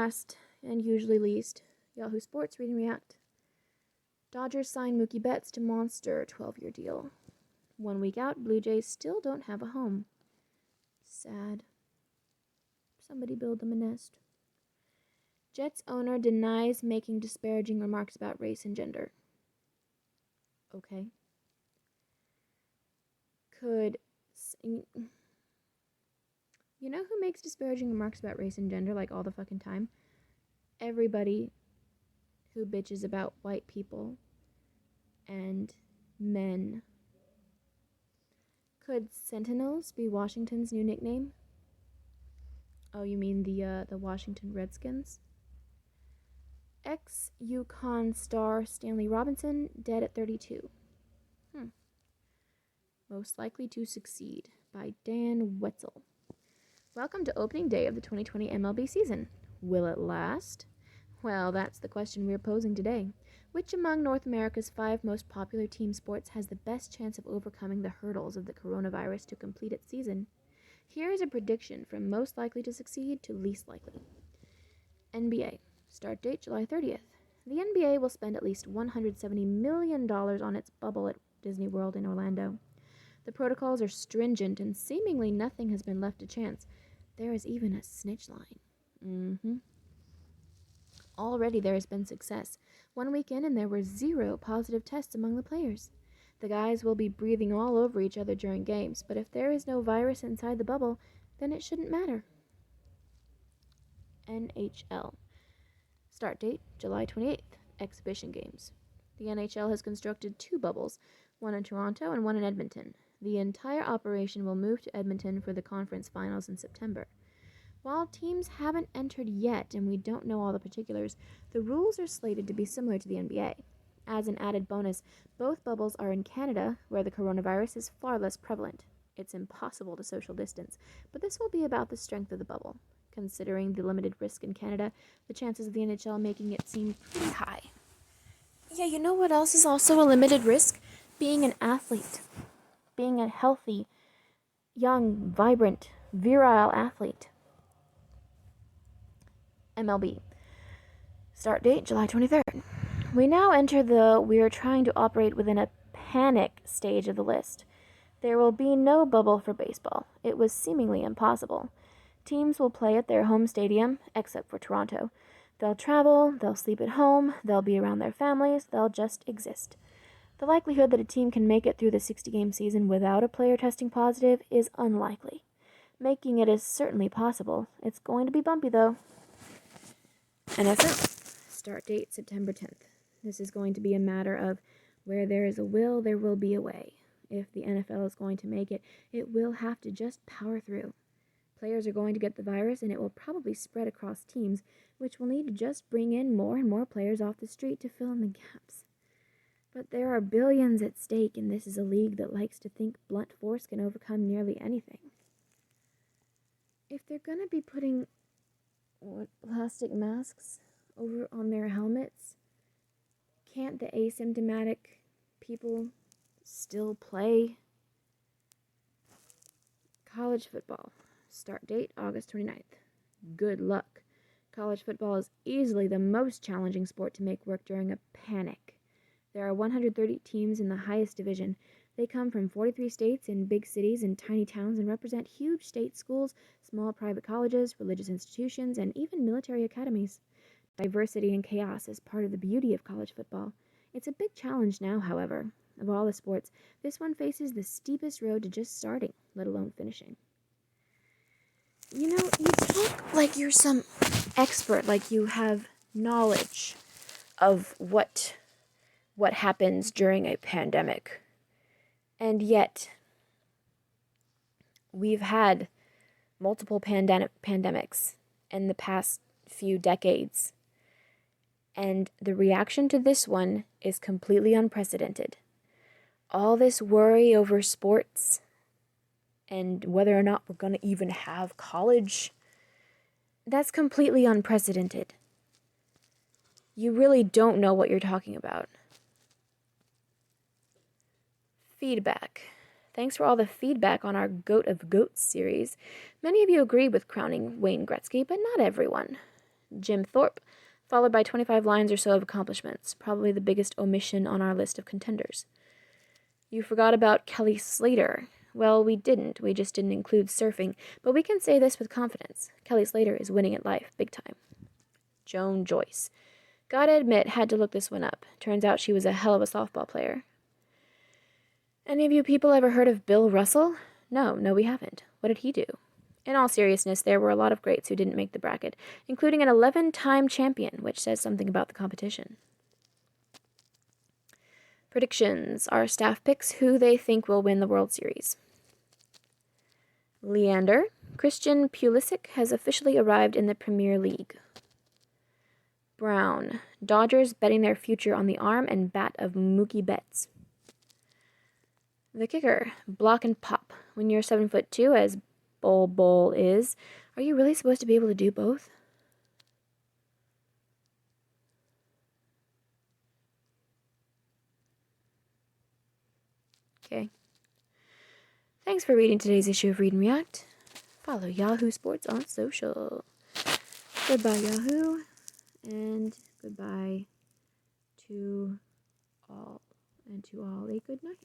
last and usually least, Yahoo Sports Read and React. Dodgers sign Mookie Betts to monster 12-year deal. 1 week out, Blue Jays still don't have a home. Sad. Somebody build them a nest. Jets owner denies making disparaging remarks about race and gender. Okay. You know who makes disparaging remarks about race and gender like all the fucking time? Everybody who bitches about white people and men. Could Sentinels be Washington's new nickname? Oh, you mean the Washington Redskins? Ex-UConn star Stanley Robinson dead at 32. Most Likely to Succeed by Dan Wetzel. Welcome to opening day of the 2020 MLB season. Will it last? Well, that's the question we're posing today. Which among North America's 5 most popular team sports has the best chance of overcoming the hurdles of the coronavirus to complete its season? Here is a prediction from most likely to succeed to least likely. NBA. Start date July 30th. The NBA will spend at least $170 million on its bubble at Disney World in Orlando. The protocols are stringent and seemingly nothing has been left to chance. There is even a snitch line. Already there has been success. 1 week in and there were 0 positive tests among the players. The guys will be breathing all over each other during games, but if there is no virus inside the bubble, then it shouldn't matter. NHL. Start date, July 28th. Exhibition games. The NHL has constructed 2 bubbles, one in Toronto and one in Edmonton. The entire operation will move to Edmonton for the conference finals in September. While teams haven't entered yet and we don't know all the particulars, the rules are slated to be similar to the NBA. As an added bonus, both bubbles are in Canada, where the coronavirus is far less prevalent. It's impossible to social distance, but this will be about the strength of the bubble. Considering the limited risk in Canada, the chances of the NHL making it seem pretty high. Yeah, you know what else is also a limited risk? Being an athlete. Being a healthy, young, vibrant, virile athlete. MLB. Start date, July 23rd. We now enter the we're trying to operate within a panic stage of the list. There will be no bubble for baseball. It was seemingly impossible. Teams will play at their home stadium, except for Toronto. They'll travel, they'll sleep at home, they'll be around their families, they'll just exist. The likelihood that a team can make it through the 60-game season without a player testing positive is unlikely. Making it is certainly possible. It's going to be bumpy, though. NFL. Start date, September 10th. This is going to be a matter of where there is a will, there will be a way. If the NFL is going to make it, it will have to just power through. Players are going to get the virus, and it will probably spread across teams, which will need to just bring in more and more players off the street to fill in the gaps. But there are billions at stake, and this is a league that likes to think blunt force can overcome nearly anything. If they're going to be putting plastic masks over on their helmets, can't the asymptomatic people still play? College football. Start date, August 29th. Good luck. College football is easily the most challenging sport to make work during a panic. There are 130 teams in the highest division. They come from 43 states in big cities and tiny towns and represent huge state schools, small private colleges, religious institutions, and even military academies. Diversity and chaos is part of the beauty of college football. It's a big challenge now, however. Of all the sports, this one faces the steepest road to just starting, let alone finishing. You know, you talk like you're some expert, like you have knowledge of what happens during a pandemic. And yet, we've had multiple pandemics in the past few decades. And the reaction to this one is completely unprecedented. All this worry over sports and whether or not we're going to even have college, that's completely unprecedented. You really don't know what you're talking about. Feedback. Thanks for all the feedback on our Goat of Goats series. Many of you agree with crowning Wayne Gretzky, but not everyone. Jim Thorpe, followed by 25 lines or so of accomplishments, probably the biggest omission on our list of contenders. You forgot about Kelly Slater. Well, we didn't. We just didn't include surfing, but we can say this with confidence. Kelly Slater is winning at life, big time. Joan Joyce. Gotta admit, had to look this one up. Turns out she was a hell of a softball player. Any of you people ever heard of Bill Russell? No, we haven't. What did he do? In all seriousness, there were a lot of greats who didn't make the bracket, including an 11-time champion, which says something about the competition. Predictions. Our staff picks who they think will win the World Series. Leander. Christian Pulisic has officially arrived in the Premier League. Brown. Dodgers betting their future on the arm and bat of Mookie Betts. The kicker. Block and pop. When you're 7'2", as Bol is, are you really supposed to be able to do both? Okay. Thanks for reading today's issue of Read and React. Follow Yahoo Sports on social. Goodbye, Yahoo, and goodbye to all, and to all a good night.